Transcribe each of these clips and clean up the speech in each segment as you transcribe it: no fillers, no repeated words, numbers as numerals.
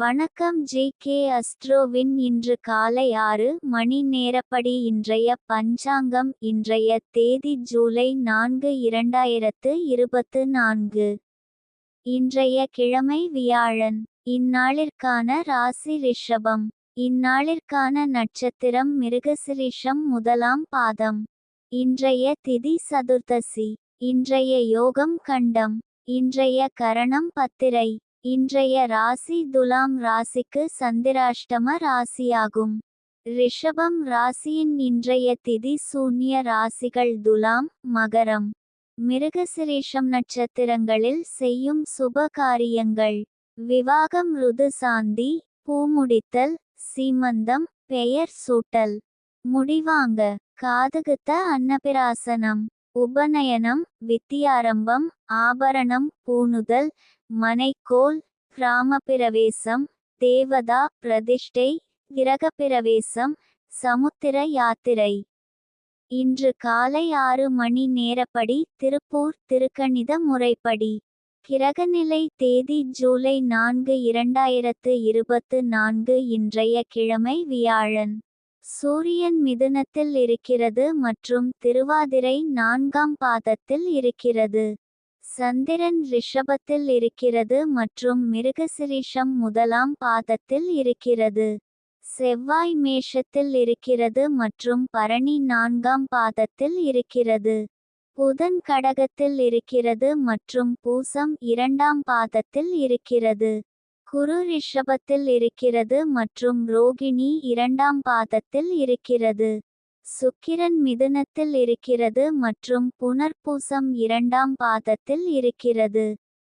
வணக்கம் ஜி.கே. அஸ்ட்ரோவின் இன்று காலை 6 மணி நேரப்படி இன்றைய பஞ்சாங்கம். இன்றைய தேதி ஜூலை 4 2024. இன்றைய கிழமை வியாழன். இந்நாளிற்கான ராசி ரிஷபம். இந்நாளிற்கான நட்சத்திரம் மிருகசிரீஷம் முதலாம் பாதம். இன்றைய திதி சதுர்தசி. இன்றைய யோகம் கண்டம். இன்றைய கரணம் பத்திரை. இன்றைய ராசி துலாம் ராசிக்கு சந்திராஷ்டம ராசியாகும். ரிஷபம் ராசியின் இன்றைய திதி சூன்ய ராசிகள் துலாம், மகரம், மிருகசிரீஷம் நட்சத்திரங்களில் செய்யும் சுப காரியங்கள்: விவாகம், ருது சாந்தி, பூமுடித்தல், சீமந்தம், பெயர் சூட்டல், முடிவாங்க, காதுகுத்த, அன்னபிராசனம், உபநயனம், வித்தியாரம்பம், ஆபரணம் பூணுதல், மனைக்கோல், கிராமப்பிரவேசம், தேவதா பிரதிஷ்டை, கிரகப்பிரவேசம், சமுத்திர யாத்திரை. இன்று காலை 6 மணி நேரப்படி திருப்பூர் திருக்கணித முறைப்படி. கிரகநிலை தேதி ஜூலை 4 2024. இன்றைய கிழமை வியாழன். சூரியன் மிதுனத்தில் இருக்கிறது மற்றும் திருவாதிரை 4ஆம் பாதத்தில் இருக்கிறது. சந்திரன் ரிஷபத்தில் இருக்கிறது மற்றும் மிருகசிரீஷம் முதலாம் பாதத்தில் இருக்கிறது. செவ்வாய் மேஷத்தில் இருக்கிறது மற்றும் பரணி 4ஆம் பாதத்தில் இருக்கிறது. புதன் கடகத்தில் இருக்கிறது மற்றும் பூசம் 2ஆம் பாதத்தில் இருக்கிறது. குரு ரிஷபத்தில் இருக்கிறது மற்றும் ரோகிணி 2ஆம் பாதத்தில் இருக்கிறது. சுக்கிரன் மிதுனத்தில் இருக்கிறது மற்றும் புனர்பூசம் 2ஆம் பாதத்தில் இருக்கிறது.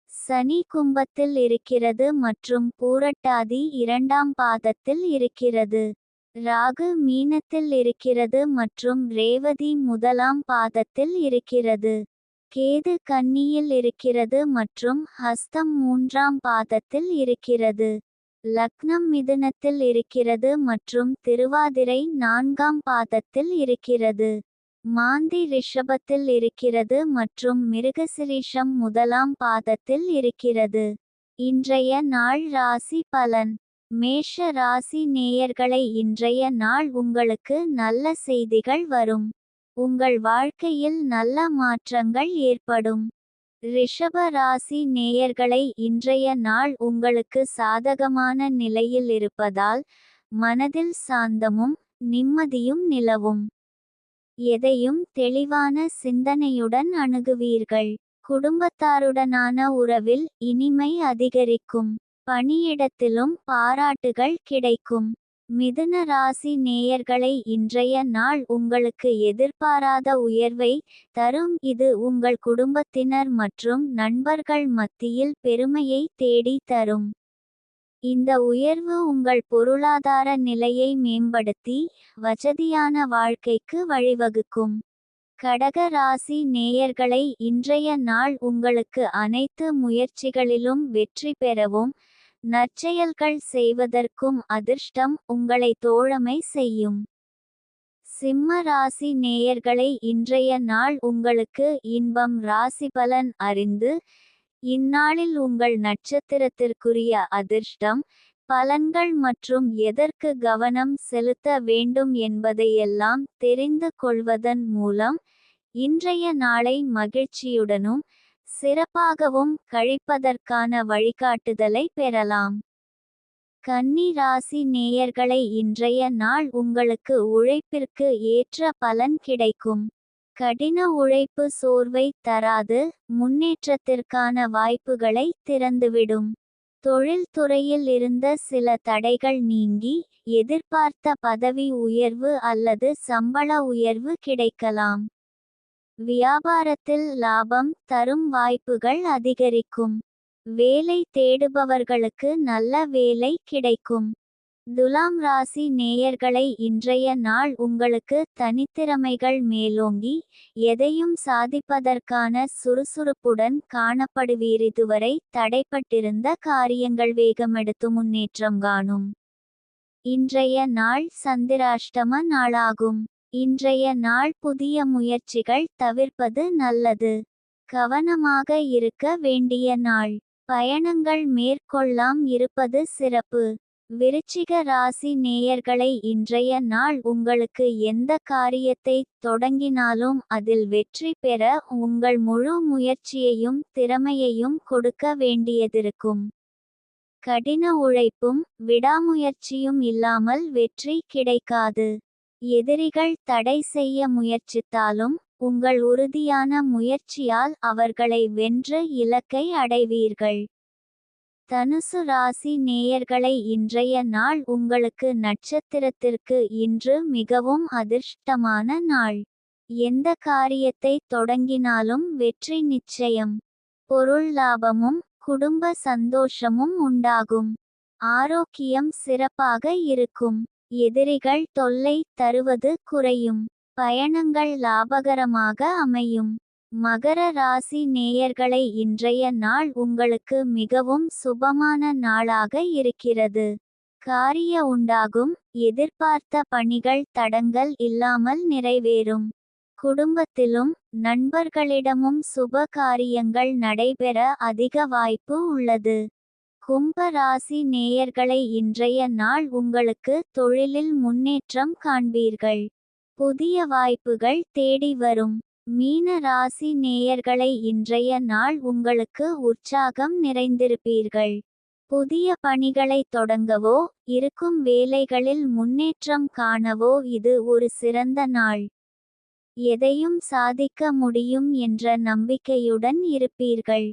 சனி கும்பத்தில் இருக்கிறது மற்றும் பூரட்டாதி 2ஆம் பாதத்தில் இருக்கிறது. ராகு மீனத்தில் இருக்கிறது மற்றும் ரேவதி முதலாம் பாதத்தில் இருக்கிறது. கேது கன்னியில் இருக்கிறது மற்றும் ஹஸ்தம் 3ஆம் பாதத்தில் இருக்கிறது. லக்னம் மிதுனத்தில் இருக்கிறது மற்றும் திருவாதிரை 4ஆம் பாதத்தில் இருக்கிறது. மாந்தி ரிஷபத்தில் இருக்கிறது மற்றும் மிருகசிரீஷம் முதலாம் பாதத்தில் இருக்கிறது. இன்றைய நாள் ராசி பலன். மேஷ ராசி நேயர்களை, இன்றைய நாள் உங்களுக்கு நல்ல செய்திகள் வரும். உங்கள் வாழ்க்கையில் நல்ல மாற்றங்கள் ஏற்படும். ரிஷப ராசி நேயர்களை, இன்றைய நாள் உங்களுக்கு சாதகமான நிலையில் இருப்பதால் மனதில் சாந்தமும் நிம்மதியும் நிலவும். எதையும் தெளிவான சிந்தனையுடன் அணுகுவீர்கள். குடும்பத்தாருடனான உறவில் இனிமை அதிகரிக்கும். பணியிடத்திலும் பாராட்டுகள் கிடைக்கும். மிதுன ராசி நேயர்களை, இன்றைய நாள் உங்களுக்கு எதிர்பாராத உயர்வை தரும். இது உங்கள் குடும்பத்தினர் மற்றும் நண்பர்கள் மத்தியில் பெருமையை தேடி தரும். இந்த உயர்வு உங்கள் பொருளாதார நிலையை மேம்படுத்தி வசதியான வாழ்க்கைக்கு வழிவகுக்கும். கடக ராசி நேயர்களை, இன்றைய நாள் உங்களுக்கு அனைத்து முயற்சிகளிலும் வெற்றி பெறவும் நற்செயல்கள் செய்வதற்கும் அதிர்ஷ்டம் உங்களை தோழமை செய்யும். சிம்ம ராசி நேயர்களை, இன்றைய நாள் உங்களுக்கு இன்பம். ராசிபலன் அறிந்து இந்நாளில் உங்கள் நட்சத்திரத்திற்குரிய அதிர்ஷ்டம் பலன்கள் மற்றும் எதற்கு கவனம் செலுத்த வேண்டும் என்பதையெல்லாம் தெரிந்து கொள்வதன் மூலம் இன்றைய நாளை மகிழ்ச்சியுடனும் சிறப்பாகவும் கழிப்பதற்கான வழிகாட்டுதலை பெறலாம். கன்னி ராசி நேயர்களை, இன்றைய நாள் உங்களுக்கு உழைப்பிற்கு ஏற்ற பலன் கிடைக்கும். கடின உழைப்பு சோர்வை தராது, முன்னேற்றத்திற்கான வாய்ப்புகளை திறந்துவிடும். தொழில் துறையில் இருந்த சில தடைகள் நீங்கி எதிர்பார்த்த பதவி உயர்வு அல்லது சம்பள உயர்வு கிடைக்கலாம். வியாபாரத்தில் லாபம் தரும் வாய்ப்புகள் அதிகரிக்கும். வேலை தேடுபவர்களுக்கு நல்ல வேலை கிடைக்கும். துலாம் ராசி நேயர்களை, இன்றைய நாள் உங்களுக்கு தனித்திறமைகள் மேலோங்கி எதையும் சாதிப்பதற்கான சுறுசுறுப்புடன் காணப்படுவீர். இதுவரை தடைப்பட்டிருந்த காரியங்கள் வேகமெடுத்து முன்னேற்றம் காணும். இன்றைய நாள் சந்திராஷ்டம நாளாகும். இன்றைய நாள் புதிய முயற்சிகள் தவிர்ப்பது நல்லது. கவனமாக இருக்க வேண்டிய நாள். பயணங்கள் மேற்கொள்ளாம் இருப்பது சிறப்பு. விருச்சிக ராசி நேயர்களை, இன்றைய நாள் உங்களுக்கு எந்த காரியத்தை தொடங்கினாலும் அதில் வெற்றி பெற உங்கள் முழு முயற்சியையும் திறமையையும் கொடுக்க வேண்டியதிருக்கும். கடின உழைப்பும் விடாமுயற்சியும் இல்லாமல் வெற்றி கிடைக்காது. எதிரிகள் தடை செய்ய முயற்சித்தாலும் உங்கள் உறுதியான முயற்சியால் அவர்களை வென்று இலக்கை அடைவீர்கள். தனுசு ராசி நேயர்களை, இன்றைய நாள் உங்களுக்கு நட்சத்திரத்திற்கு இன்று மிகவும் அதிர்ஷ்டமான நாள். எந்த காரியத்தை தொடங்கினாலும் வெற்றி நிச்சயம். பொருள் லாபமும் குடும்ப சந்தோஷமும் உண்டாகும். ஆரோக்கியம் சிறப்பாக இருக்கும். எதிரிகள் தொல்லை தருவது குறையும். பயணங்கள் லாபகரமாக அமையும். மகர ராசி நேயர்களை, இன்றைய நாள் உங்களுக்கு மிகவும் சுபமான நாளாக இருக்கிறது. காரிய உண்டாகும். எதிர்பார்த்த பணிகள் தடங்கல் இல்லாமல் நிறைவேறும். குடும்பத்திலும் நண்பர்களிடமும் சுப காரியங்கள் நடைபெற அதிக வாய்ப்பு உள்ளது. கும்ப ராசி நேயர்களை, இன்றைய நாள் உங்களுக்கு தொழிலில் முன்னேற்றம் காண்பீர்கள். புதிய வாய்ப்புகள் தேடி வரும். மீன ராசி நேயர்களை, இன்றைய நாள் உங்களுக்கு உற்சாகம் நிறைந்திருப்பீர்கள். புதிய பணிகளை தொடங்கவோ இருக்கும் வேலைகளில் முன்னேற்றம் காணவோ இது ஒரு சிறந்த நாள். எதையும் சாதிக்க முடியும் என்ற நம்பிக்கையுடன் இருப்பீர்கள்.